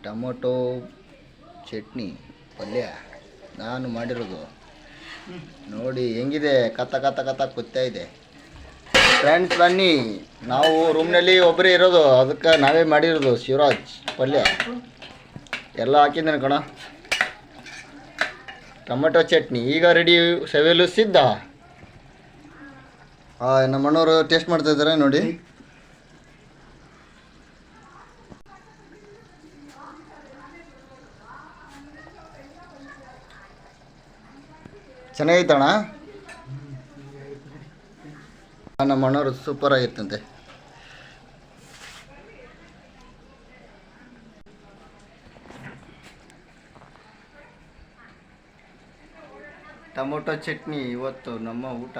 Tomato chutney ಪಲ್ಯ ನಾನು ಮಾಡಿರೋದು ನೋಡಿ ಹೆಂಗಿದೆ. ಕತ್ತ ಕತ್ತ ಕತ್ತ ಕುತ್ತಾ ಇದೆ. ಫ್ರೆಂಡ್ಸ್ ಬನ್ನಿ, ನಾವು ರೂಮ್ನಲ್ಲಿ ಒಬ್ಬರೇ ಇರೋದು, ಅದಕ್ಕೆ ನಾವೇ ಮಾಡಿರೋದು ಶಿವರಾಜ್ ಪಲ್ಯ ಎಲ್ಲ ಹಾಕಿದ್ದೇನೆ ಕಣ. ಟೊಮೆಟೊ ಚಟ್ನಿ ಈಗ ರೆಡಿ, ಸವಿಯಲು ಸಿದ್ಧ. ನಮ್ಮ ಅಣ್ಣವರು ಟೇಸ್ಟ್ ಮಾಡ್ತಾ ಇದ್ದಾರೆ ನೋಡಿ. ಚೆನ್ನಾಗೈತಣ್ಣ. ನಮ್ಮ ಅಣ್ಣವರು ಸೂಪರ್ ಆಗಿತ್ತಂತೆ. ಟೊಮೊಟೊ ಚಟ್ನಿ ಇವತ್ತು ನಮ್ಮ ಊಟ.